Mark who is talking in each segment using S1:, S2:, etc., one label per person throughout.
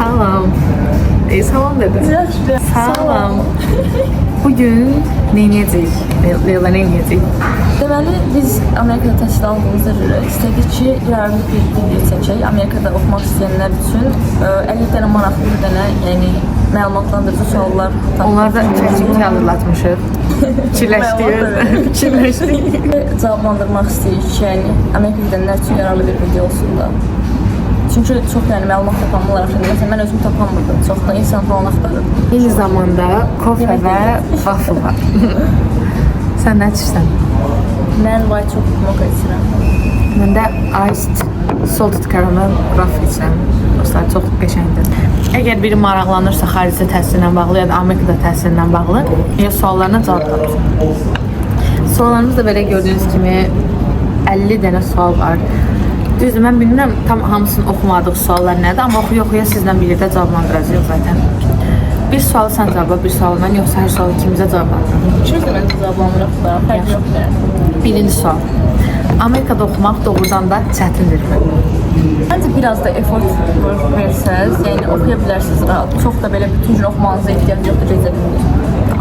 S1: Salam. Salam dedi. Salam. Bugün ne edəcəyik? Leyla ne edəcəyik?
S2: Deməli, biz Amerikada təhsil aldığımızda görə istədik ki, yararlı bir video çəkək. Amerikada oxumaq istəyənlər üçün 50 dənə maraqlı bir dənə, yəni məlumatlandırıcı suallar tapmışıq.
S1: Onlar da çəkik hazırlatmışıq. Fikirləşdik.
S2: Cavablandırmaq istəyirik ki, yəni Amerika gedənlər üçün yararlı bir video olsun da. Çünki çox yəni məlumat tapanmalar axşamda. Məsələn, mən özüm tapanmırdım. Çox da insan falan axtarırdım.
S1: Eyni zamanda kofe və waffle var. Sən nə içirsən?
S2: Mən white chocolate mocha içirəm.
S1: Mən də iced salted caramel waffle içirəm. Dostlar, çox qəşəngdir. Əgər biri maraqlanırsa xarici təhsillə bağlı ya da Amerikada təhsillə bağlı, suallarına cavab tapsın. Suallarımız da belə gördüyünüz kimi 50 dənə sual var. Düzdür, mən bilmirəm tam hamısını oxumadıq suallar nədir, amma oxuya-oxuya sizdən birlikdə cavablandıracağıq zaten. Bir sualı sən cavabla, bir sualı mən, yoxsa hər sualı ikimizə cavablandıraq?
S2: İkimiz də məncə cavablandıraq da, fərq yoxdur.
S1: Birinci sual. Amerikada oxumaq doğrudan da çətindirmi?
S2: Məncə biraz da effort versəz, yəni oxuya bilərsiniz rahat. Çox da belə bütün gün oxumanıza ehtiyac yoxdur, gecə gündüz.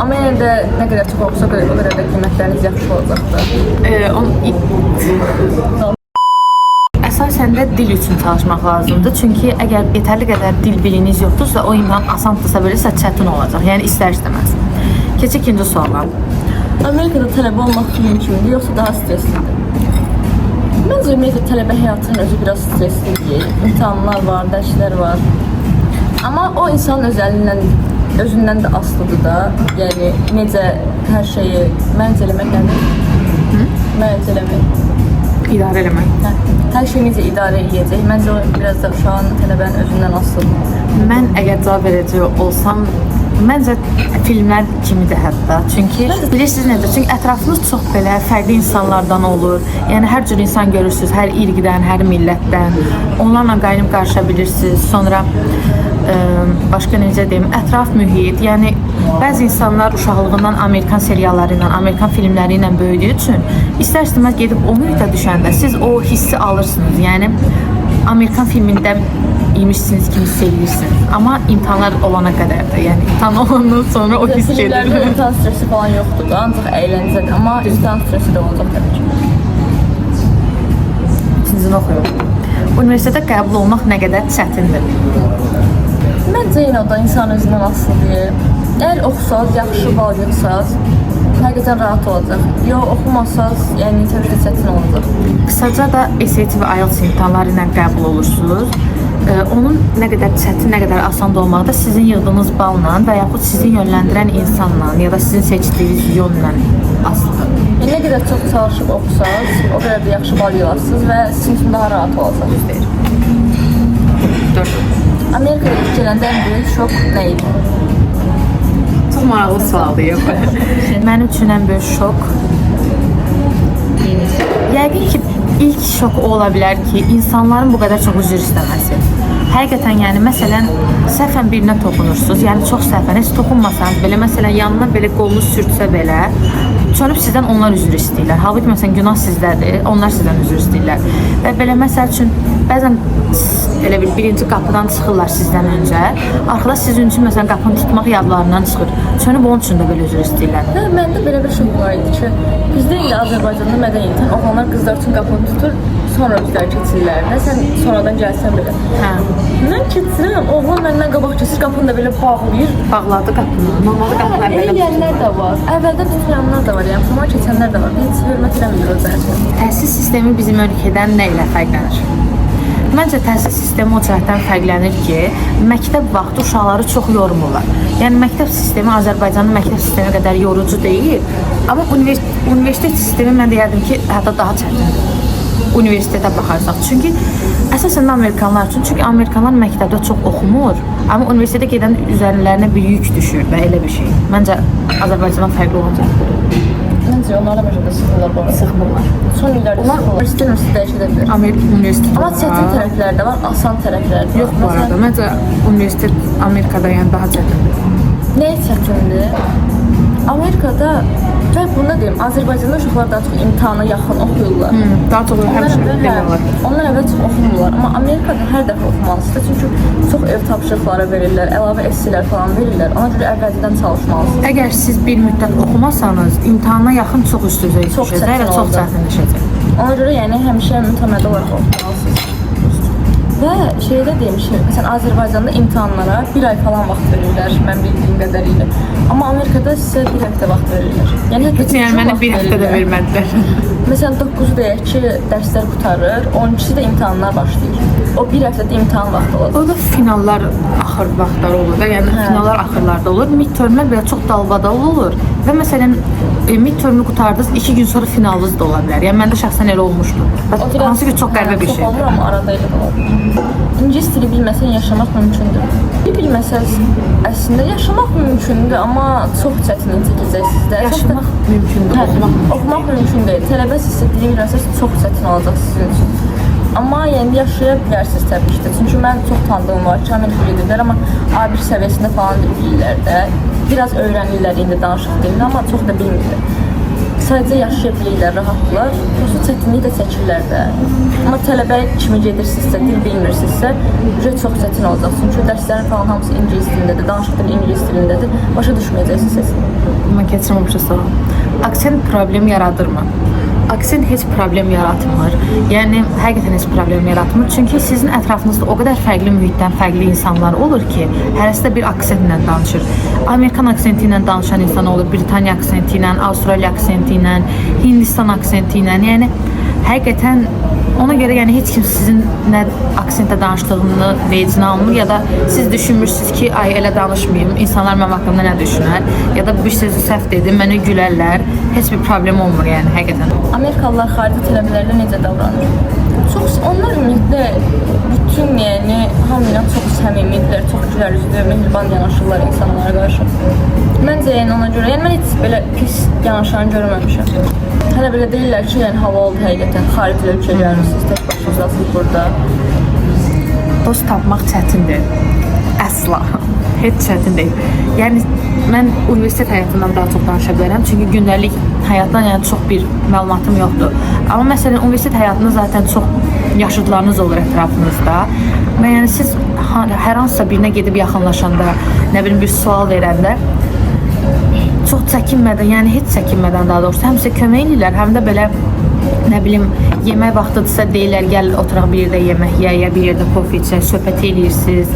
S2: Amma yenə də nə qədər çox oxusa, o qədər də qiymətləriniz yaxşı olacaqdır.
S1: Əsasən də dil üçün çalışmaq lazımdır. Çünki əgər yetərli qədər dil biliniz yoxdursa, o imtahan asandırsa beləsə çətin olacaq. Yəni istər-istəməz. Keçək ikinci suala.
S2: Amerikada tələbə olmaq film kimidir, yoxsa daha streslidir? Məncə ümumiyyətlə tələbə həyatının özü biraz streslidir. İmtahanlar var, dərslər var. Amma o insanın özündən də asılıdır da. Yəni necə hər şeyi mənc eləmək nədir? Mənc eləmək.
S1: İdarə eləmək.
S2: Hər şey necə idarə edəcək? Məncə o biraz da uşağın, tələbənin özündən asılıdır.
S1: Mən əgər cavab verəcək olsam, məncə filmlər kimidir hətta. Çünki bilirsiniz necə? Çünki ətrafınız çox belə fərqli insanlardan olur. Yəni hər cür insan görürsünüz, hər irqdən, hər millətdən. Onlarla qaynıb qarışa bilirsiniz. Sonra başqa necə deyim, ətraf mühit. Yəni bəzi insanlar uşaqlığından Amerikan serialları ilə, Amerikan filmləri ilə böyüdüyü üçün istər-istəməz gedib o mühitə düşəndə siz o hissi alırsınız. Yəni Amerikan filmində imişsiniz kimi hiss edirsiniz. Amma imtahanlar olana qədər də, yəni imtahan olandan sonra o hiss gedir.
S2: Filmlərdə imtahan stresi falan yoxdur da, ancaq əyləncədir. Amma imtahan stresi də olacaq təbii ki.
S1: İkincini oxuyurum. Universitetə qəbul olmaq nə qədər çətindir?
S2: Məncə yenə o da insan özündən asılıdır. Əgər oxusaz, yaxşı bal yığsaz, həqiqətən rahat olacaq. Yox, oxumasaz, yəni təbii ki, çətin olacaq.
S1: Qısaca da SAT və IELTS imtahanları ilə qəbul olursunuz. Onun nə qədər çətin, nə qədər asan olmağı da sizin yığdığınız balla və yaxud sizin yönləndirən insanla ya da sizin seçdiyiniz yolla asılıdır.
S2: Nə qədər çox çalışıb oxusaz, o qədər də yaxşı bal yığarsınız və sizin üçün daha rahat olacaq.
S1: 4.
S2: Amerikaya ilk gələndə ən böyük şok nə idi?
S1: Çox maraqlı sualdır. Mənim üçün ən böyük şok yəqin ki, ilk şok o ola bilər ki, insanların bu qədər çox üzr istəməsi. Həqiqətən, yəni, məsələn, səhvən birinə toxunursunuz, yəni çox səhvən, heç toxunmasanız belə, məsələn, yanına belə qolunuz sürtsə belə, çönüb sizdən onlar üzr istəyirlər. Halbuki, məsələn, günah sizdədir, onlar sizdən üzr istəyirlər. Və belə, məsəl üçün, bəzən elə bir birinci qapıdan çıxırlar sizdən öncə, arxada sizin üçün, məsələn, qapını tutmaq yadlarından çıxır. Çönüb onun üçün də belə üzr istəyirlər.
S2: Məndə belə bir şok var idi ki, bizdə indi Azərbaycanda mədəniyyətən oğlanlar qızlar üçün qapını tutur, sonra üzrlər keçirlər. Və sən sonradan gəlsən belə. Mən keçirəm, oğlan məndən qabaq keçir, qapını da belə bağlayır.
S1: Bağladı qapını. Normalde qapını əvvəldən
S2: eləyənlər də var. Əvvəldən tutmayanlar da var, yəni sonra keçənlər də var. Heç hörmət eləmir o zərsən.
S1: Təhsil sistemi bizim ölkədən nə ilə fərqlənir? Məncə təhsil sistemi o cəhətdən fərqlənir ki, məktəb vaxtı uşaqları çox yormurlar. Yəni məktəb sistemi Azərbaycanın məktəb sistemi qədər yorucu deyil, amma universitet sistemi mən deyərdim ki, hətta daha çətindir. Universitetə baxarsaq. Çünki əsasən də Amerikanlar üçün, çünki Amerikanlar məktəbdə çox oxumur, amma universitetə gedən üzərlərinə bir yük düşür və elə bir şey. Məncə Azərbaycandan fərqli olacaq.
S2: Məncə onlar da məncə sıxılırlar bu arada.
S1: Sıxmırlar.
S2: Son illərdə sıxılırlar. Universitet dəyişə də bilir.
S1: Amerika universiteti
S2: Amma çətin tərəfləri də var, asan tərəfləri də var.
S1: Yox bu arada, məncə universitet Amerikada yəni daha çətindir.
S2: Nəyə çətindir? Amerikada Və bunu da deyim, Azərbaycanda uşaqlar daha çox imtahana yaxın oxuyurlar.
S1: Daha çox həmişə belə var.
S2: Onlar əvvəl çox oxumurlar, amma Amerikada hər dəfə oxumalısınız. Çünki çox ev tapşırıqları verirlər, əlavə essilər falan verirlər. Ona görə əvvəldən çalışmalısınız.
S1: Əgər siz bir müddət oxumasanız, imtahana yaxın çox üst-üzə düşəcək və çox çətinləşəcək.
S2: Ona görə yəni həmişə mütəmmədi olaraq oxumalısınız. Və şeydə demişim, məsələn Azərbaycanda imtahanlara 1 ay falan vaxt verirlər, mən bildiyim qədərilə. Amma Amerikada sizə 1 həftə vaxt verirlər. Yəni hətta
S1: mənə 1 həftə də vermədilər.
S2: Məsələn 9 deyək ki, dərslər qutarır, 12-si də imtahanlar başlayır. O 1 həftədə imtahan vaxtı olur.
S1: O da finallar axır vaxtları olur da, yəni finallar axırlarda olur. Midtermlər belə çox dalbadal olur. Və məsələn midtermü qutardınız, 2 gün sonra finalınız da ola bilər. Yəni məndə şəxsən elə olmuşdu. Hansı ki çox qəribə bir şey.
S2: Çox olur, amma arada elə də olur. İngilis dili bilməsən yaşamaq mümkündür. Bilməsəz əslində yaşamaq mümkündür, amma çox çətinlik çəkəcəksiniz də.
S1: Yaşamaq mümkündür,
S2: oxumaq mümkün deyil. Tələbəsizsə dili bilməsəz çox çətin olacaq sizin üçün. Amma yəni yaşaya bilərsiniz təbii ki də. Çünki mən çox tanıdığım var ki, Amerika gedirlər, amma A1 səviyyəsində falan dil bilirlər də. Biraz öyrənirlər indi danışıq dilini, amma çox da bilmirlər. Sadəcə yaşaya bilirlər, rahatlar. Prosta çətinlik də çəkirlər də. Amma tələbə kimi gedirsinizsə, dil bilmirsinizsə, çox çətin olacaq. Çünki dərslərin falan hamısı ingilis dilindədir, danışıq dili ingilis dilindədir. Başa düşməyəcəksiniz səsini.
S1: Mən keçirəm bir şey soraq. Aksent problem yaradırmı? Aksent heç problem yaratmır. Yəni həqiqətən heç problem yaratmır. Çünki sizin ətrafınızda o qədər fərqli mühitdən fərqli insanlar olur ki, hərəsi də bir aksentlə danışır. Amerikan aksenti ilə danışan insan olur, Britaniya aksenti ilə, Avstraliya aksenti ilə, Hindistan aksenti ilə. Yəni həqiqətən ona görə yəni heç kim sizin nə aksentdə danışdığını vecinə almır ya da siz düşünmürsünüz ki, ay elə danışmayım, insanlar mənim haqqımda nə düşünər ya da bir sözü səhv dedim, mənə gülərlər. Heç bir problem olmur yəni həqiqətən.
S2: Amerikalılar xarici tələbələrlə necə davranır? Çox onlar ümumiyyətlə bütün yəni hamıya çox səmimidirlər, çox gülər üzlü, mehriban yanaşırlar insanlara qarşı. Məncə yəni ona görə, yəni mən heç belə pis yanaşanı görməmişəm. Hələ belə deyirlər ki, yəni hava oldu həqiqətən, xarici ölkəyə gəlirsiniz, tək başınızdasınız burada.
S1: Dost tapmaq çətindir. Əsla. Heç çətin deyil. Yəni mən universitet həyatından daha çox danışa bilərəm, çünki gündəlik həyatdan yəni çox bir məlumatım yoxdur. Amma məsələn universitet həyatında zaten çox yaşıdlarınız olur ətrafınızda. Və yəni siz hər hansısa birinə gedib yaxınlaşanda, nə bilim bir sual verəndə çox çəkinmədən, yəni heç çəkinmədən daha doğrusu həmsə kömək edirlər, həm də belə nə bilim yemək vaxtıdırsa deyirlər gəl oturaq bir yerdə yemək yeyə, bir yerdə kofe içək, söhbət edirsiniz.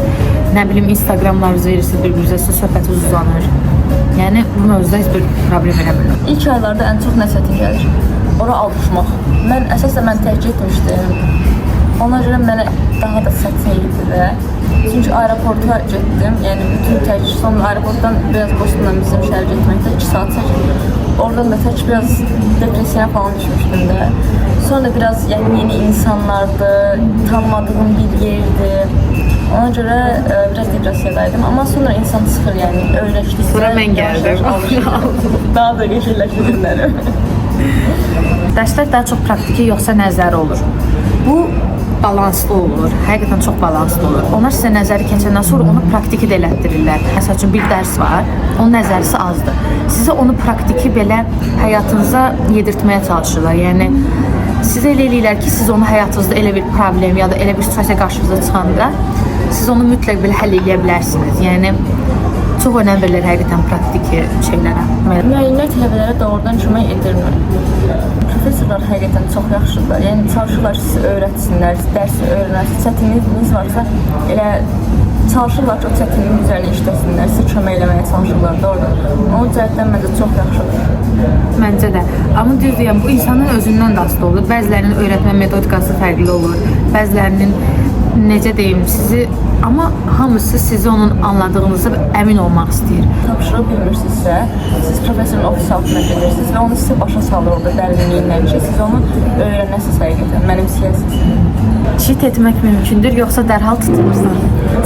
S1: Nə bilim Instagramlarınızı verirsiniz bir-birinizə, söhbətiniz uzanır. Yəni bu mövzuda heç bir problem eləmirəm.
S2: İlk aylarda ən çox nə çətin gəlir? Ora alışmaq. Mən əsasən tərcih etmişdim. Ona görə mənə daha da çətin idi də. Çünki aeroporta getdim. Yəni bütün tərcih sonra aeroportdan biraz Bostondan bizim şəhərə getməkdə 2 saat çəkdi. Oradan da tək biraz depressiyaya falan düşmüşdüm də. Sonra da biraz yəni yeni insanlardı, tanımadığım bir yerdi. Ona görə biraz depressiyadaydım. Amma sonra insan çıxır, yəni öyrəşdikcə.
S1: Sonra mən gəldim.
S2: Daha da geçirləşdi günlərim.
S1: Dərslər daha çox praktiki yoxsa nəzəri olur. Bu balanslı olur, həqiqətən çox balanslı olur. Onlar sizə nəzəri keçəndən sonra onu praktiki də elətdirirlər. Məsəl üçün bir dərs var, onun nəzərisi azdır. Sizə onu praktiki belə həyatınıza yedirtməyə çalışırlar. Yəni sizə elə eləyirlər ki, siz onu həyatınızda elə bir problem ya da elə bir situasiya qarşınıza çıxanda siz onu mütləq belə həll edə bilərsiniz. Yəni çox önəm verilir həqiqətən praktiki şeylərə.
S2: Müəllimlər tələbələrə doğrudan kömək edirlər. Professorlar həqiqətən çox yaxşıdırlar. Yəni çalışırlar ki, sizi öyrətsinlər, dərsi öyrənərsiniz. Çətinliyiniz varsa elə çalışırlar ki, o çətinliyin üzərinə işləsinlər, sizə kömək eləməyə çalışırlar da orada. O cəhətdən məncə çox yaxşıdır.
S1: Məncə də. Amma düz deyəm, bu insanın özündən də asılı olur. Bəzilərinin öyrətmə metodikası fərqli olur. Bəzilərinin necə deyim, sizi amma hamısı sizi onun anladığınızı əmin olmaq istəyir.
S2: Tapşırıq bilmirsinizsə, siz professorun ofis altına gedirsiniz və onu sizə başa salır orada dərinliyindən ki, siz onu öyrənəsiniz həqiqətən, mənimsəyəsiniz.
S1: Cheat etmək mümkündür, yoxsa dərhal tutulursan?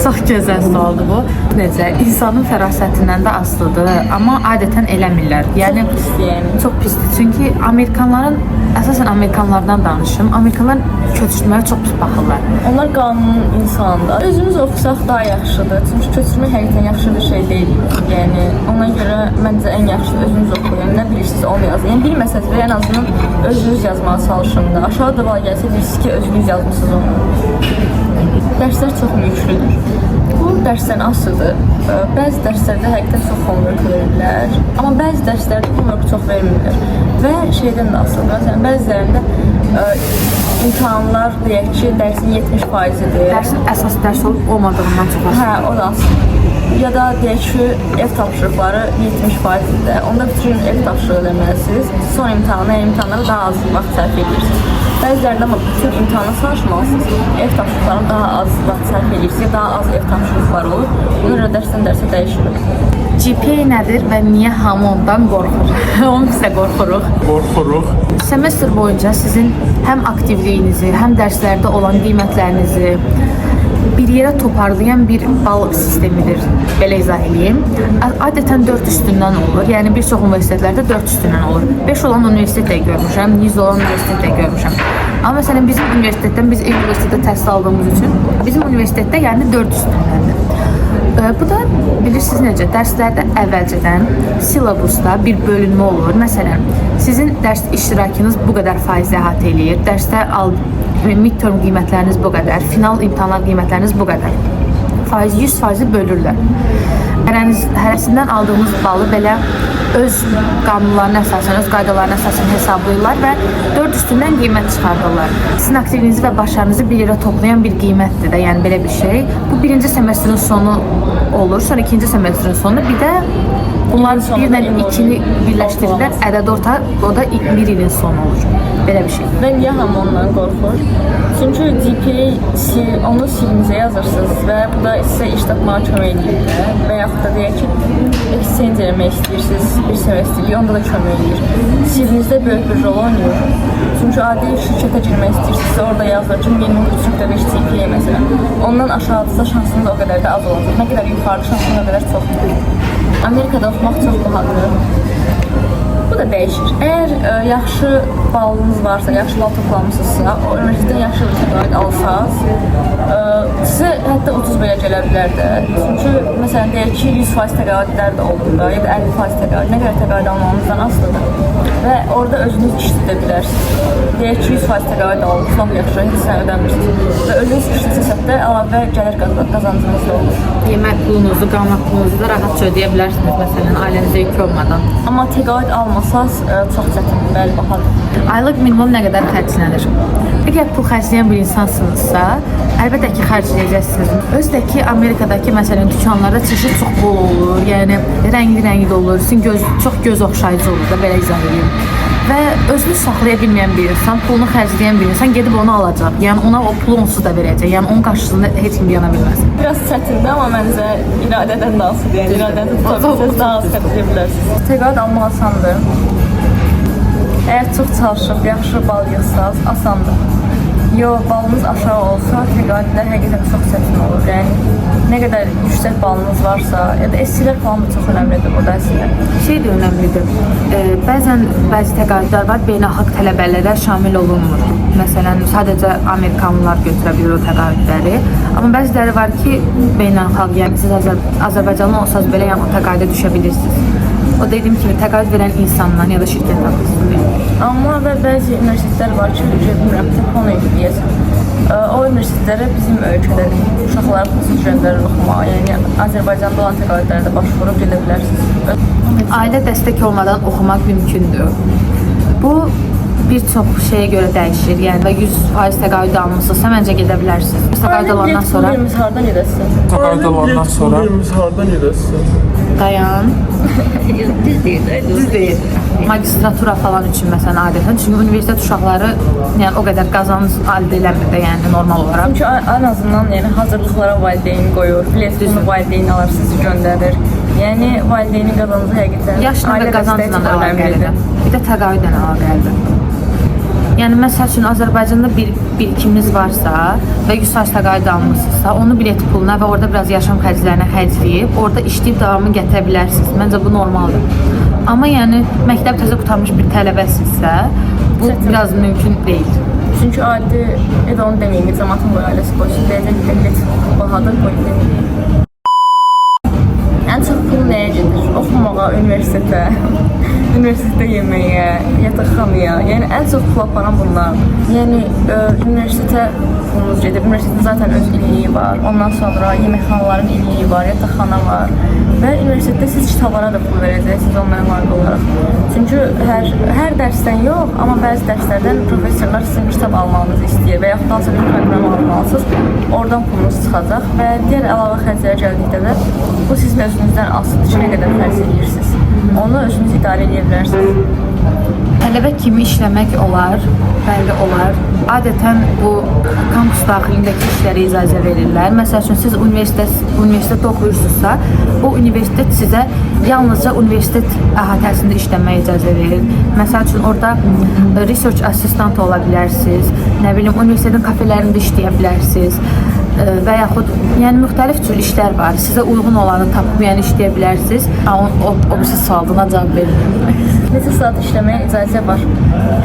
S1: Çox gözəl sualdır bu. Necə? İnsanın fərasətindən də asılıdır, amma adətən eləmirlər. Yəni
S2: Çox pisdir yəni.
S1: çox pisdir. Çünki Amerikanların, əsasən Amerikanlardan danışım, Amerikanlar köçürməyə çox pis baxırlar.
S2: Onlar qanunun insanıdır. Özümüz oxusaq daha yaxşıdır. Çünki köçürmək həqiqətən yaxşı bir şey deyil. Yəni ona görə məncə ən yaxşısı özünüz oxuyun. Nə bilirsiniz onu yazın. Yəni bilməsəz belə ən azından özünüz yazmağa çalışın da. Aşağı da var gəlsə bilirsiniz ki, özünüz yazmısınız onu. Dərslər çox yüklüdür. Bu dərsdən asılıdır. Bəzi dərslərdə həqiqətən çox homework verirlər. Amma bəzi dərslərdə homework çox vermirlər. Və şeydən də asılıdır. Məsələn, bəzilərində imtahanlar deyək ki, dərsin 70%-idir.
S1: Dərsin əsas dərs olub olmadığından çox asılıdır.
S2: Hə, o da asılıdır. Ya da deyək ki, ev tapşırıqları 70%-dir. Onda bütün ev tapşırığı eləməlisiniz. Son imtahanlara daha az vaxt sərf edirsiniz. Bəzilərdə amma bütün imtahana çalışmalısınız. Ev tapşırıqlarına daha az vaxt sərf edirsiniz. Daha az ev tapşırıqları olur. Buna görə dərsdən dərsə dəyişir.
S1: GPA nədir və niyə hamı ondan qorxur? Onu bizə qorxuruq. Semestr boyunca sizin həm aktivliyinizi, həm dərslərdə olan qiymətlərinizi bir yerə toparlayan bir bal sistemidir. Belə izah edeyim. Adətən 4 üstündən olur. Yəni bir çox universitetlərdə 4 üstündən olur. 5 olan universitet də görmüşəm, 100 olan universitet də görmüşəm. Amma məsələn bizim universitetdən, biz universitetdə təhsil aldığımız üçün bizim universitetdə yəni 4 üstündəndir. Bu da bilirsiniz necə, dərslərdə əvvəlcədən silabusda bir bölünmə olur. Məsələn, sizin dərs iştirakınız bu qədər faiz əhatə eləyir, dərsdə midterm qiymətləriniz bu qədər, final imtahanlar qiymətləriniz bu qədər. 100% bölürlər. Hərəsindən aldığınız balı belə öz qanunlarına əsasən, öz qaydalarına əsasən hesablayırlar və 4 üstündən qiymət çıxardırlar. Sizin aktivinizi və başarınızı bir yerə toplayan bir qiymətdir də, yəni belə bir şey. Bu birinci semestrin sonu olur, sonra ikinci semestrin sonunda bir də bunlar 1 ilə 2-ni birləşdirirlər, ədəd orta, o da 1 ilin sonu olur. Belə bir şey.
S2: Və niyə hamı ondan qorxur? Çünki GPA onu CV-nizə yazırsınız və bu da sizə iş tapmağa kömək edir və yaxud da deyək ki, exchange eləmək istəyirsiniz bir semestrlik, onda da kömək edir. CV-nizdə böyük bir rol oynayır. Çünki adi şirkətə girmək istəyirsinizsə, orada yazılır ki, minimum 3.5 GPA məsələn. Ondan aşağıdırsa şansınız o qədər də az olacaq. Nə qədər yuxarı şansınız o qədər çoxdur. Amerikada oxumaq çox bahadır. Bu da dəyişir. Əgər yaxşı balınız varsa, yaxşı bal toplamısınızsa, o universitetdən yaxşı bir təqaüd alsaz, sizə hətta ucuz belə gələ bilər də. Çünki məsələn deyək ki, 100% təqaüdlər də olur da, ya da 50% təqaüd. Nə qədər təqaüd almamızdan asılıdır. Və orada özünüz işlədə bilərsiniz. Deyək ki, 100% təqaüd alıb, çox yaxşı, heç sən ödəmirsiniz. Və özünüz işləsəsə də əlavə gəlir qazancınız da olur.
S1: Yemək pulunuzu, qalmaq pulunuzu da rahatca ödəyə bilərsiniz, məsələn, ailənizə yük olmadan.
S2: Amma təqaüd almasaz çox çətindir, bəli, bahadır.
S1: Aylıq minimum nə qədər xərclənir? Əgər pul xərcləyən bir insansınızsa, əlbəttə ki, xərcləyəcəksiniz. Özdə ki, Amerikadakı məsələn dükanlarda çeşid çox bol olur, yəni rəngli olur, sizin çox göz oxşayıcı olur da, belə izah edeyim. Və özünü saxlaya bilməyən bir insan, pulunu xərcləyən bir insan gedib onu alacaq. Yəni ona o pulu onsuz da verəcək. Yəni onun qarşılığında heç kim yana bilməz.
S2: Biraz çətindir, amma məncə iradədən də asılıdır. Yəni iradədən tutabilsəz daha az xərcləyə bilərsiniz. Təqaüd almaq asandır. Əgər çox çalışıb yaxşı bal yığsaz, asandır. Balınız aşağı olsa, təqaüdlər həqiqətən çox çətin olur. Yəni nə qədər yüksək balınız varsa, ya da SC-lər falan da çox önəmlidir burada əslində.
S1: Şey də önəmlidir. Bəzi təqaüdlər var, beynəlxalq tələbələrə şamil olunmur. Məsələn, sadəcə Amerikanlılar götürə bilir o təqaüdləri. Amma bəziləri var ki, beynəlxalq, yəni siz Azərbaycanlı olsanız belə yəni o təqaüdə düşə bilirsiniz. O dediyim kimi təqaüd verən insandan ya da şirkət haqqında.
S2: Amma və bəzi universitetlər var ki, bilmirəm, telefon edir deyəsən. O universitetlərə bizim ölkədə uşaqları pulsuz göndərir oxumağa. Yəni Azərbaycanda olan təqaüdlərə də başvurub gedə bilərsiniz.
S1: Ailə dəstək olmadan oxumaq mümkündür. Bu bir çox şeyə görə dəyişir. Yəni 100% təqaüd almısınızsa məncə gedə bilərsiniz. Təqaüd alandan sonra
S2: hardan gedəsən?
S3: Təqaüd alandan sonra hardan gedəsən?
S1: dayan. Düz deyil. Magistratura falan üçün məsələn adətən. Çünki universitet uşaqları yəni o qədər qazanc əldə eləmir də, yəni normal olaraq.
S2: Çünki ən azından yəni hazırlıqlara valideyn qoyur, biletini valideyn alır, sizi göndərir. Yəni valideynin qazancı həqiqətən
S1: yaşla və qazancla əlaqəlidir. Bir də təqaüdlə əlaqəlidir. Yəni məsəl üçün Azərbaycanda bir birikiminiz varsa və yüksək təqaüd almısınızsa, onu bilet puluna və orada biraz yaşam xərclərinə xərcləyib, orada işləyib davamını gətirə bilərsiniz. Məncə bu normaldır. Amma yəni məktəb təzə qurtarmış bir tələbəsinizsə, bu biraz mümkün deyil.
S2: Çünki adi ev onu deməyim, cəmaatın qoy ailəsi qoysun, deyəcək ki, bilet bahadır, qoy deməyim. Ən çox pul nəyə gedir? Oxumağa, universitetə, universitetdə yeməyə, yataqxanaya, yəni ən çox pul aparan bunlardır. Yəni universitetə pulunuz gedir, universitetin zaten öz illiyi var, ondan sonra yeməkxanaların illiyi var, yataqxana var və universitetdə siz kitablara da pul verəcəksiniz onlara layiq olaraq. Çünki hər dərsdən yox, amma bəzi dərslərdən professorlar sizin kitab almanızı istəyir və yaxud hansısa bir proqram almalısınız, oradan pulunuz çıxacaq və digər əlavə xərclərə gəldikdə də bu sizin özünüzdən asılıdır ki, nə qədər xərc edirsiniz. Onu özünüz idarə edə bilərsiniz.
S1: Tələbə kimi işləmək olar, bəli olar. Adətən bu kampus daxilindəki işlərə icazə verirlər. Məsəl üçün siz universitetdə oxuyursunuzsa, bu universitet sizə yalnızca universitet əhatəsində işləməyə icazə verir. Məsəl üçün orada research assistant ola bilərsiniz, nə bilim universitetin kafelərində işləyə bilərsiniz və yaxud yəni müxtəlif cür işlər var. Sizə uyğun olanı tapıb yəni işləyə bilərsiniz. O birisi sualına cavab verin.
S2: Neçə saat işləməyə icazə var?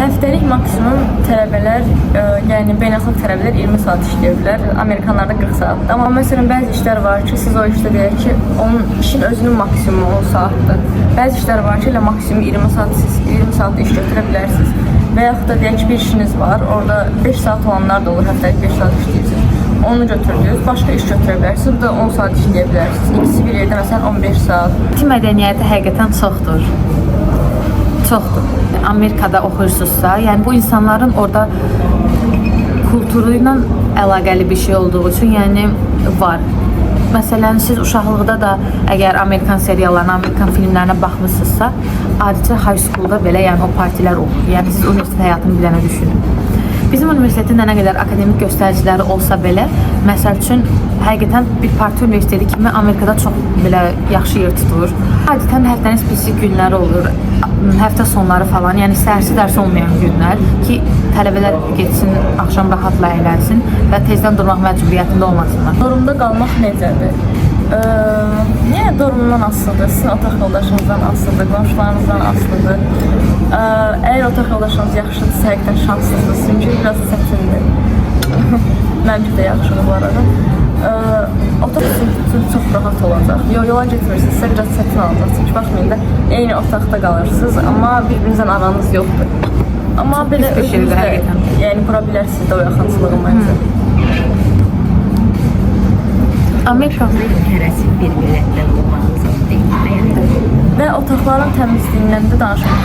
S2: Həftəlik maksimum tələbələr, yəni beynəlxalq tələbələr 20 saat işləyə bilər. Amerikanlarda 40 saatdır. Amma məsələn bəzi işlər var ki, siz o işdə deyək ki, onun işin özünün maksimumu 10 saatdır. Bəzi işlər var ki, elə maksimum 20 saat siz 20 saat iş götürə bilərsiniz. Və yaxud da deyək ki, bir işiniz var, orada 5 saat olanlar da olur, həftəlik 5 saat işləyirsiniz. Onu götürdünüz, başqa iş götürə bilərsiniz, da 10 saat işləyə bilərsiniz. İkisi bir yerdə məsələn 15 saat.
S1: İki mədəniyyəti həqiqətən çoxdur. Çoxdur. Amerikada oxuyursunuzsa, yəni bu insanların orada kulturu ilə əlaqəli bir şey olduğu üçün, yəni var. Məsələn, siz uşaqlıqda da əgər Amerikan seriallarına, Amerikan filmlərinə baxmısınızsa, adicə high schoolda belə yəni o partilər olur. Yəni siz universitet həyatını bilənə düşünün. Bizim universitetin nə qədər akademik göstəriciləri olsa belə, məsəl üçün həqiqətən bir parti universiteti kimi Amerikada çox belə yaxşı yer tutur. Adətən həftənin spesifik günləri olur, həftə sonları falan, yəni səhərsi dərs olmayan günlər ki, tələbələr getsin, axşam rahatla əylənsin və tezdən durmaq məcburiyyətində olmasınlar.
S2: Dorumda qalmaq necədir? Yəni dorumdan asılıdır, sizin otaq yoldaşınızdan asılıdır, qonşularınızdan asılıdır. Əgər otaq yoldaşınız yaxşıdırsa, həqiqətən şanslısınız, çünki biraz çətindir. Mənimki də yaxşıdır bu arada. Otaq üçün çox rahat olacaq. Yola getmirsinizsə biraz çətin olacaq, çünki baxmayın da eyni otaqda qalırsınız, amma bir-birinizdən aranız yoxdur. Amma belə özünüz də, yəni qura bilərsiniz də o yaxınçılığı məncə.
S1: Amerika
S4: hərəsi bir millətdə olmağımız deyil.
S2: Və otaqların təmizliyindən də danışmaq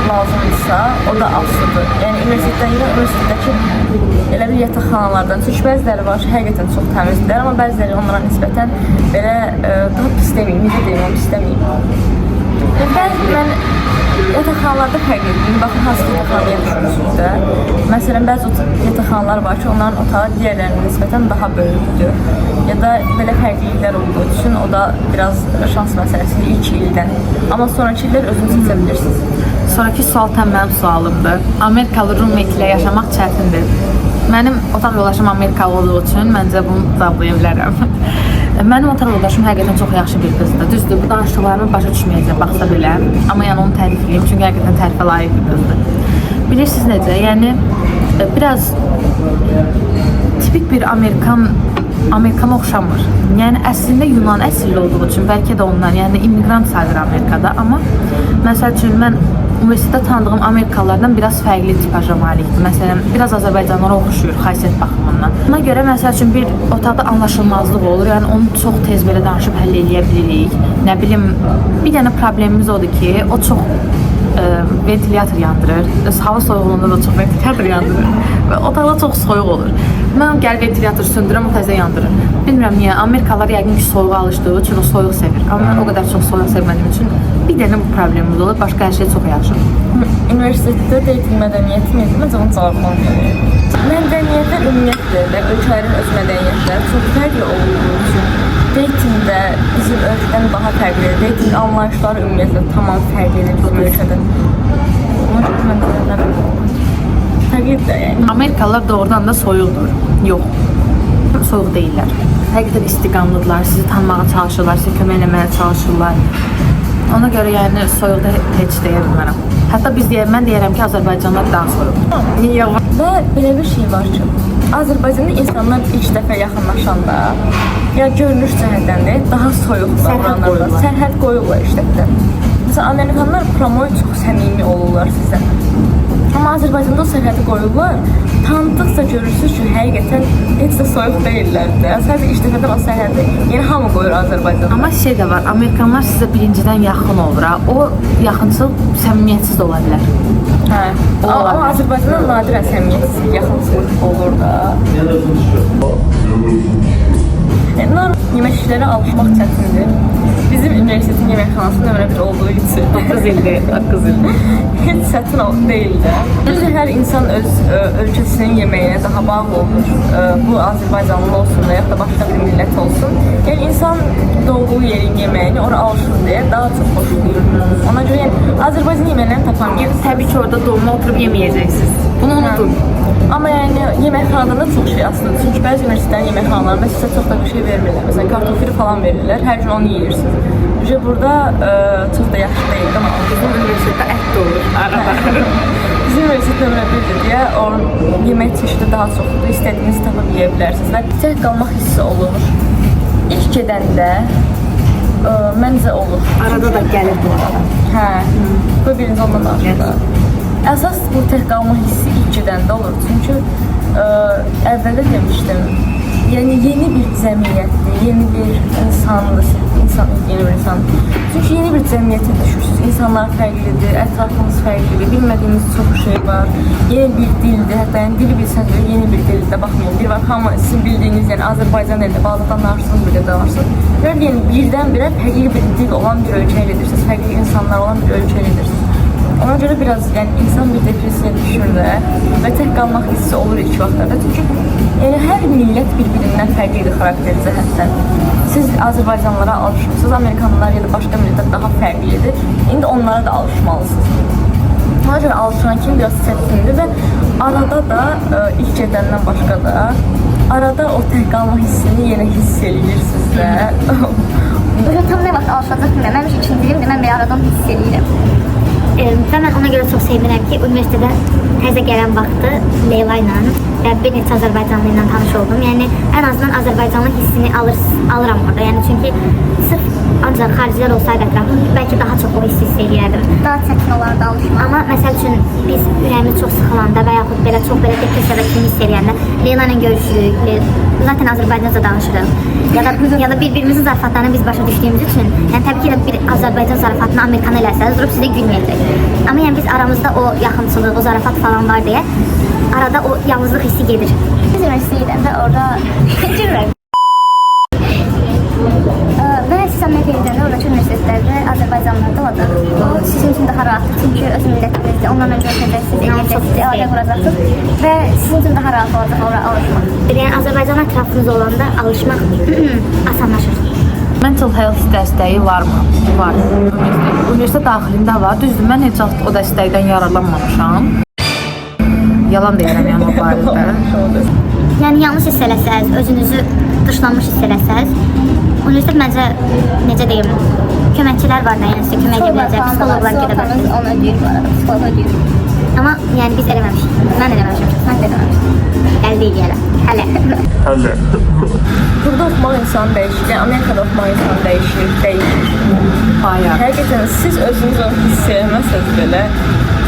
S2: lazımdırsa, o da asılıdır. Yəni universitetdəki elə bir yataqxanalardan, çünki bəziləri var ki, həqiqətən çox təmizdirlər, amma bəziləri onlara nisbətən belə daha pis deməyim, necə deyim, onu pis deməyim. Mən yataqxanalarda fərq edirəm. Baxın, hansı yataqxanada yaşıyorsunuz da. Məsələn, bəzi yataqxanalar var ki, onların otağı digərlərinə nisbətən daha böyükdür. Ya da belə fərqliliklər olduğu üçün o da biraz şans məsələsidir ilk ildən. Amma sonraki illər özünüz seçə bilirsiniz.
S1: Sonraki sual mənim sualımdır. Amerikalı roommate ilə yaşamaq çətindir. Mənim otaq yoldaşım Amerikalı olduğu üçün məncə bunu cevablaya bilərəm. Mənim otaq yoldaşım həqiqətən çox yaxşı bir qızdır. Düzdür, bu danışdıqlarımı başa düşməyəcək baxsa belə. Amma yəni onu tərifləyim, çünki həqiqətən tərifə layiq bir qızdır. Bilirsiniz necə? Yəni biraz tipik bir Amerikana oxşamır. Yəni əslində Yunan əsilli olduğu üçün bəlkə də ondan, yəni immiqrant sayılır Amerikada, amma məsəl üçün mən universitetdə tanıdığım Amerikalılardan biraz fərqli tipaja malikdir. Məsələn, biraz Azərbaycanlara oxşuyur xasiyyət baxımından. Buna görə məsəl üçün bir otaqda anlaşılmazlıq olur, yəni onu çox tez belə danışıb həll edə bilirik. Nə bilim, bir dənə problemimiz odur ki, o çox ventilator yandırır. Hava soyuğluğunda da çox ventilator yandırır və otaqda çox soyuq olur. Mən gəl ventilator söndürürəm, o təzə yandırır. Bilmirəm niyə, Amerikalılar yəqin ki soyuğa alışdığı üçün o soyuq sevir. Amma mən o qədər çox soyuq sevmədiyim üçün bir dənə bu problemimiz olur, başqa hər şey çox yaxşıdır.
S2: Universitetdə dating mədəniyyəti necə? Məncə onun cavabını verir. Mədəniyyətdə ümumiyyətlə və ölkələrin öz mədəniyyətləri çox fərqli olduğu üçün datingdə bizim ölkədən daha fərqlidir. Dating anlayışları ümumiyyətlə tamam fərqlidir bizim ölkədən. Ona görə mən də fərqlidir də yəni.
S1: Amerikalılar doğrudan da soyuqdur. Yox. Soyuq deyirlər. Həqiqətən istiqamlıdırlar, sizi tanımağa çalışırlar, sizə kömək eləməyə çalışırlar. Ona görə yəni soyuqda heç deyə bilmərəm. Hətta mən deyərəm ki, Azərbaycanlılar daha soyuqdur. Niyə?
S2: Və belə bir şey var ki, Azərbaycanda insanlar ilk dəfə yaxınlaşanda ya görünüş cəhətdən daha soyuq davranırlar. Sərhəd qoyurlar işlətdə. Məsələn, Amerikanlar promoy çox səmimi olurlar sizə. Amma Azərbaycanda o sərhədi qoyurlar. Tanıdıqca görürsünüz ki, həqiqətən heç də soyuq deyirlər də. Sadəcə ilk dəfədən o sərhədi yeni hamı qoyur Azərbaycanda.
S1: Amma şey də var, Amerikanlar sizə birincidən yaxın olur. O yaxınçılıq səmimiyyətsiz də ola bilər.
S2: Hə. Amma Azərbaycanda nadirən səmimiyyətsiz, yaxınçılıq olur da. Yeməkçilərə alışmaq çətindir. Bizim universitetin yeməkxanası nömrə 1 olduğu üçün
S1: 9 ildir, 9 ildir.
S2: heç çətin deyil də. Düzdür, hər insan öz ölkəsinin yeməyinə daha bağlı olur. Bu Azərbaycanlı olsun da, ya da başqa bir millət olsun. Yəni insan doğduğu yerin yeməyini ora alışır deyə daha çox xoşlayır. Ona görə yəni Azərbaycan yeməklərini tapan gedir.
S1: Təbii ki, orada doğma oturub yeməyəcəksiniz. Bunu unutun.
S2: Amma yəni yeməkxanada da çox şey aslında. Çünki bəzi universitetlərin yeməkxanalarında sizə çox da bir şey vermirlər. Məsələn, kartofil falan verirlər. Hər gün onu yeyirsiniz. Çünki burada çox da yaxşı deyil, amma
S1: Bizim universitetdə ət də olur.
S2: bizim universitet nömrə 1-dir deyə o yemək çeşidi daha çoxdur. İstədiyinizi tapıb yeyə bilərsiniz və tək qalmaq hissi olur. İlk gedəndə məncə olur.
S1: Arada da gəlir bu arada.
S2: Hə. Bu birinci ondan danışılır. Əsas bu tək qalma hissi ilk gedəndə olur. Çünki əvvəldə demişdim, yəni yeni bir cəmiyyətdir, yeni bir insandır, yeni bir insan. Çünki yeni bir cəmiyyətə düşürsünüz. İnsanlar fərqlidir, ətrafınız fərqlidir, bilmədiyiniz çox şey var. Yeni bir dildir, hətta yəni dili bilsəniz də yeni bir dildə baxmayın. Bir var, hamı sizin bildiyiniz, yəni Azərbaycan dilində bazı danışırsınız, bir də danışırsınız. Yəni birdən-birə fərqli bir dil olan bir ölkəyə gedirsiniz, fərqli insanlar olan bir ölkəyə gedirsiniz. Ona görə biraz yəni insan bir depressiyaya düşür də və tək qalmaq hissi olur ilk vaxtlarda. Çünki yəni hər millət bir-birindən fərqlidir xarakteri cəhətdən. Siz Azərbaycanlılara alışmısınız, Amerikanlılar ya da başqa millətlər daha fərqlidir. İndi onlara da alışmalısınız. Ona görə alışan kimi biraz çətindir və arada da ilk gedəndən başqa da arada o tək qalma hissini yenə hiss edirsiniz də.
S5: Tam nə vaxt alışacaq bilmirəm. Mənim ikinci ilimdir, mən bir aradan hiss edirəm. Və mən ona görə çox sevinirəm ki, universitetə təzə gələn vaxtı Leyla ilə və bir neçə Azərbaycanlı ilə tanış oldum. Yəni, ən azından Azərbaycanlı hissini alıram orada. Yəni, çünki sırf ancaq xaricilər olsaydı ətrafım, bəlkə daha çox o hissi hiss edirdim. Daha çətin olardı alışmaq. Amma məsəl üçün biz ürəyimiz çox sıxılanda və yaxud belə çox belə depressiyada kimi hiss edəndə Leyla ilə görüşürük, zaten Azərbaycanca danışırıq. Ya da bir-birimizin zarafatlarını biz başa düşdüyümüz üçün, yəni təbii ki, bir Azərbaycan zarafatını Amerikanı eləsəniz, durub sizə gülməyəcək. Amma yəni biz aramızda o yaxınçılıq, o zarafat falan var deyə arada o yalnızlıq hissi gedir. Biz üniversiteye gidəndə orada gülürəm. Və siz Amerikaya gidəndə oradakı universitetlərdə Azərbaycanlılarda olacaq. O sizin üçün daha rahatdır, çünki öz millətinizdir, ondan öncə ölkədəksiniz, eləyəcəksiniz, əlaqə quracaqsınız və sizin üçün daha rahat olacaq oraya alışmaq. Yəni Azərbaycan ətrafınız olanda alışmaq asanlaşır.
S1: Mental health dəstəyi varmı? Var. Universitet daxilində var. Düzdür, mən heç vaxt o dəstəkdən yararlanmamışam. Yalan deyərəm yəni o barədə.
S5: Yəni yanlış hiss eləsəz, özünüzü dışlanmış hiss eləsəz, universitet məncə, necə deyim, köməkçilər var da, yəni sizə kömək edə biləcək, psikologlar gedə bilər. Onu ödəyir bu arada, psikolog ödəyir. Amma yəni biz eləməmişik, mən eləməmişim, mən də eləməmişim. Əldə eləyərəm, hələ.
S2: Burada oxumaq insanı dəyişir, yəni Amerikada oxumaq insanı dəyişir.
S1: Hayır.
S2: Həqiqətən siz özünüz onu hiss eləməsəz belə,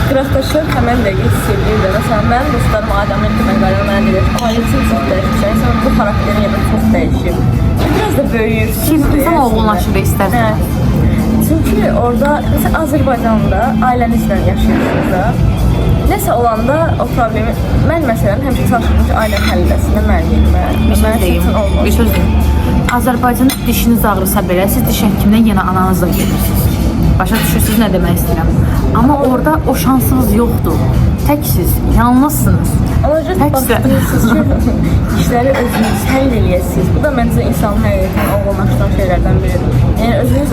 S2: qıraqdaşlar həmən dəqiqə hiss edir də. Məsələn, mənim dostlarım Amerikadan qalır, mənə deyir, ailəsin çox dəyişir, sən bu xarakterin ya da çox dəyişir. Biraz da böyüyürsünüz.
S1: İnsan olgunlaşır istərsən.
S2: Çünki orada, məsələn, Azərbaycanda ailənizlə yaşayırsınız da. Nəsə olanda o problemi, mən məsələn həmişə çalışırım ki, ailəm həll etsin də mən deyim.
S1: Bir söz deyim. Azərbaycanda dişiniz ağrısa belə, siz diş həkimindən yenə ananızla gedirsiniz. Başa düşürsünüz nə demək istəyirəm. Amma orada o şansınız yoxdur. Təksiz, yalnızsınız.
S2: Ona görə baxdırırsınız ki, işləri özünüz həll eləyəsiniz. Bu da məncə insanın həqiqətən olgunlaşdıran şeylərdən biridir. Yəni özünüz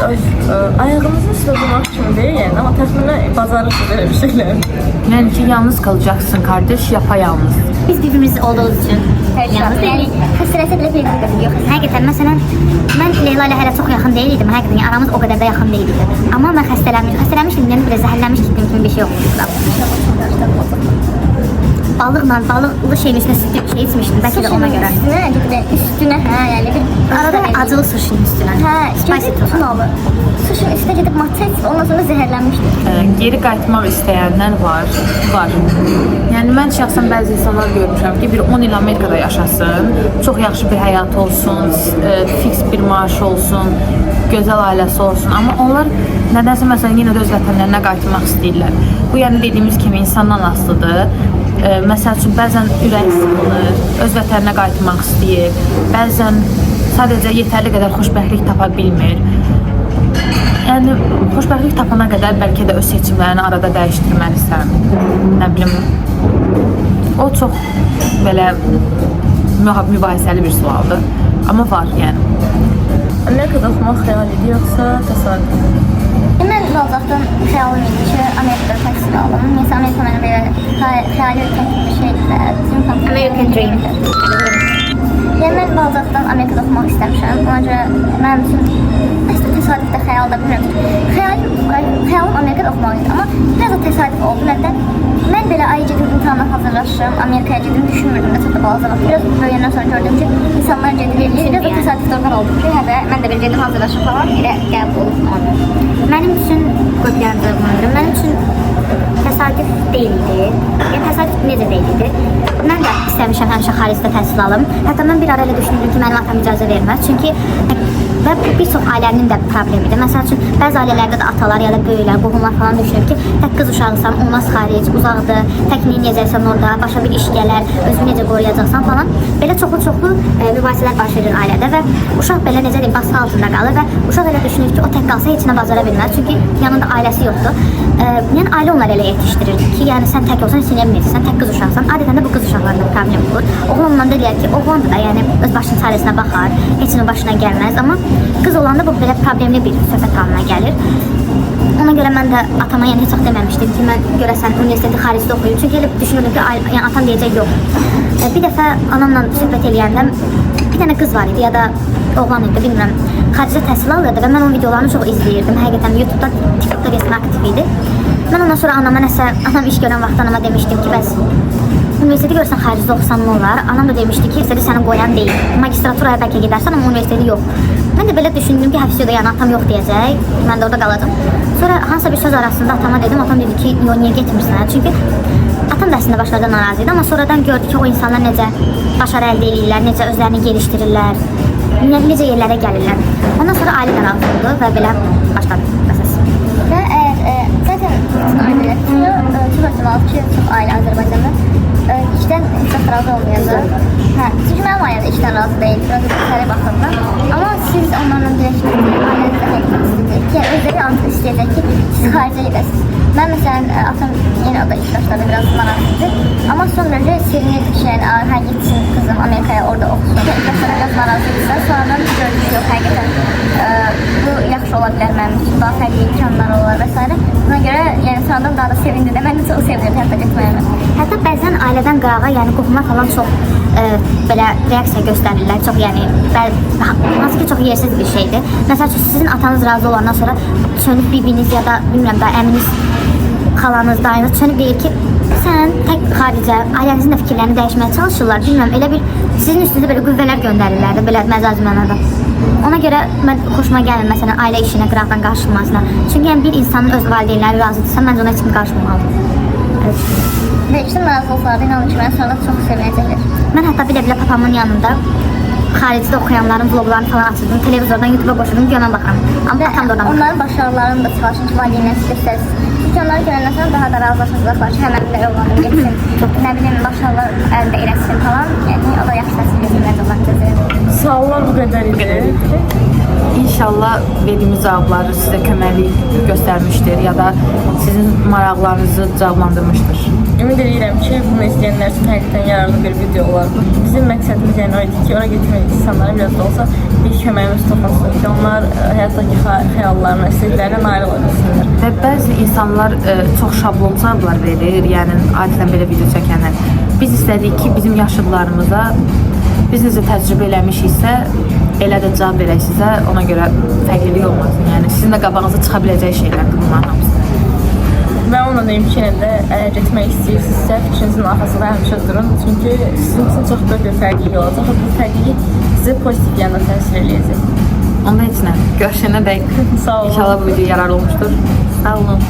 S2: ayağınızın üstə durmaq kimi kimi deyil yəni, amma təxminən bacarırsınız elə bir şeylər.
S1: Yəni ki, yalnız qalacaksın kardeş, yapayalnız.
S5: Biz birbirimiz olduğumuz üçün yalnız yəni xəstələsə belə bir qədər yox. Həqiqətən məsələn mən Leyla ilə hələ çox yaxın deyildim. Həqiqətən yəni, aramız o qədər də yaxın deyildi. Amma mən xəstələnmişdim, yəni belə zəhərlənmiş getdiyim kimi bir şey olmuşdu. Balıqlı şeyin üstünə süt şey içmişdim, bəlkə də ona görə. Üstünə, hə, yəni bir arada acılı suşinin üstünə. Hə, spicy tofu. Suşun üstünə gedib matça içib, ondan sonra zəhərlənmişdim.
S1: Geri qayıtmaq istəyənlər var. Yəni mən şəxsən bəzi insanlar görmüşəm ki, bir 10 il Amerikada yaşasın, çox yaxşı bir həyat olsun, fiks bir maaş olsun, gözəl ailəsi olsun, amma onlar nədənsə məsələn yenə də öz vətənlərinə qayıtmaq istəyirlər. Bu yəni dediyimiz kimi insandan asılıdır. Məsəl üçün bəzən ürək sıxılır, öz vətəninə qayıtmaq istəyir, bəzən sadəcə yetərli qədər xoşbəxtlik tapa bilmir. Yəni xoşbəxtlik tapana qədər bəlkə də öz seçimlərini arada dəyişdirməlisən. Nə bilim, o çox belə mübahisəli bir sualdır, amma var yəni.
S2: Amerikada oxumaq xəyal idi, yoxsa təsadüf?
S5: Mən validdən xəyalım idi ki, Amerikada təhsil alım. Mesela Amerika mənə belə xəyali bir şeydir. American Dream. Yəni mən validdən Amerikada oxumaq istəmişəm. Ona görə mənim üçün əslində təsadüfdə xəyal da bilmirəm. Xəyalım Amerikada oxumaq idi, amma biraz da təsadüf oldu. Nədən? Mən belə ay gedib imtahana hazırlaşırım, Amerikaya gedim düşünmürdüm də çox da balaca vaxt. Biraz böyüyəndən sonra gördüm ki, insanlar gedib eləyir. Biraz da təsadüf oradan oldu ki, hə də mən də belə gedim hazırlaşım falan, elə qəbul olundu. Mənim üçün qoyacağım, mənim üçün təsadüf deyildi. Yəni təsadüf necə deyildi? Mən də istəmişəm həmişə xaricdə təhsil alım. Hətta mən bir ara elə düşündüm ki, mənim atam icazə verməz. Çünki və bir çox ailənin də problemidir. Məsəl üçün bəzi ailələrdə də atalar ya da böyüklər, qohumlar falan düşünür ki, tək qız uşağısan, olmaz xaric, uzaqdır, tək neyniyəcəksən orada, başa bir iş gələr, özünü necə qoruyacaqsan falan. Belə çoxlu mübahisələr baş verir ailədə və uşaq belə necə deyim, baskı altında qalır və uşaq elə düşünür ki, o tək qalsa heç nə bacara bilməz. Çünki yanında ailəsi yoxdur. Yəni ailə onları elə yetişdirir ki, yəni sən tək olsan, heç nə bilmirsən, sən tək qız uşaqsan. Adətən də bu qız uşaqlarında problem olur. Oğlan ondan deyirlər ki, oğlan da yəni öz başının çarəsinə baxar, heç nə başına gəlməz, amma qız olanda bu belə problemli bir söhbət halına gəlir. Ona görə mən də atama yəni heç vaxt deməmişdim ki, mən görəsən universiteti xaricdə oxuyum. Çünki elə düşünürdüm ki, yəni atam deyəcək yox. Bir dəfə anamla söhbət eləyəndə bir dənə qız var idi ya da oğlan idi, bilmirəm. Xaricdə təhsil alırdı və mən onun videolarını çox izləyirdim. Həqiqətən YouTube'da, TikTok'da gəzmə aktiv idi. Mən ondan sonra anama nəsə, anam iş görən vaxt anama demişdim ki, bəs universiteti görsən xaricdə oxusan nə olar? Anam da demişdi ki, universiteti səni qoyan deyil. Magistraturaya bəlkə gedərsən, amma universiteti yox. Mən də belə düşündüm ki, həfizdə yəni atam yox deyəcək, mən də orada qalacam. Sonra hansısa bir söz arasında atama dedim, atam dedi ki, niyə getmirsən? Çünki atam da əslində başlarda narazı idi, amma sonradan gördü ki, o insanlar necə başarı əldə edirlər, necə özlərini gelişdirirlər, necə yerlərə gəlirlər. Ondan sonra ailə də razı oldu və belə başladı məsəs. Və əgər zaten ailə çox ehtimal ki, çox ailə Azərbaycanda işdən çox razı olmayacaq. Hə, çünki mənim ailəm işdən razı deyil, biraz da baxımdan. Amma siz onlarla birləşmək ailənizdə həkmək istəyəcək ki, özləri artıq istəyəcək ki, siz xaricə gedəsiniz. Mən məsələn, atam yenə o da ilk başlarda biraz narazıdır. Amma sonra sevinirdi ki, yəni, hə gitsin qızım Amerikaya orada oxusun. İlk başlarda biraz narazıdırsa, sonradan gördük ki, yox, həqiqətən bu yaxşı ola bilər mənim üçün, daha fərqli imkanlar olar və s. Buna görə, yəni sonradan daha da sevindim də, mən də çox sevinirdim hətta getməyəmə. Hətta bəzən ailədən qırağa, yəni qohumlar falan çox belə reaksiya göstərirlər, çox yəni, hansı ki, çox yersiz bir şeydir. Məsəl üçün, sizin atanız razı olandan sonra çönüb bibiniz ya da, bilmirəm da, əminiz, xalanız, dayınız çönüb deyir ki, sən tək xaricə, ailənizin də fikirlərini dəyişməyə çalışırlar, bilmirəm, elə bir sizin üstünüzə belə qüvvələr göndərirlər də, belə məcazi mənada. Ona görə mən xoşuma gəlir, məsələn, ailə işinə, qıraqdan qarışılmasına. Çünki yəni, bir insanın öz valideynləri razıdırsa, məncə ona heç kimi qarışmamalıdır. Və işdən razı olsalardı, inanın ki, mən sonra çox sevinəcəkdir. Mən hətta bir-də papamın yanında xaricdə oxuyanların vloglarını falan açırdım, televizordan, YouTube'a qoşurdum, görmən baxıram. Amma atam da oradan onların başarılarını da çalışın ki, valideynləriniz göstərsiniz. Çünki onları görəndən sonra daha da razılaşacaqlar ki, həmən də yollanım getsin, nə bilim, başarılar əldə eləsin falan. Yəni, o da yaxşı təsir edin, məncə Allah gözəlir.
S2: Suallar bu qədər idi.
S1: İnşallah verdiyimiz cavablar sizə köməklik göstərmişdir ya da sizin maraqlarınızı cavablandırmışdır.
S2: Ümid edirəm ki, bunu izləyənlər üçün həqiqətən yararlı bir video olar. Bizim məqsədimiz yəni o idi ki, ora getmək insanlara biraz da olsa bir köməyimiz toxunsun ki, onlar həyatdakı xəyallarına, istəklərinə nail ola bilsinlər.
S1: Və bəzi insanlar çox şablon cavablar verir, yəni adətən belə video çəkənlər. Biz istədik ki, bizim yaşıdlarımıza biz necə təcrübə eləmişiksə, elə də cavab verək sizə, ona görə fərqlilik olmasın. Yəni sizin də qabağınıza çıxa biləcək şeylərdir bunların hamısı.
S2: Və ona deyim ki, yenə də əgər getmək istəyirsinizsə, fikrinizin arxasında həmişə durun. Çünki sizin üçün çox böyük bir fərqlilik olacaq və bu fərqlilik sizə pozitiv yanda təsir eləyəcək.
S1: Onda heç nə. Görüşənə dək.
S2: Sağ olun.
S1: İnşallah bu video yararlı olmuşdur. Sağ olun.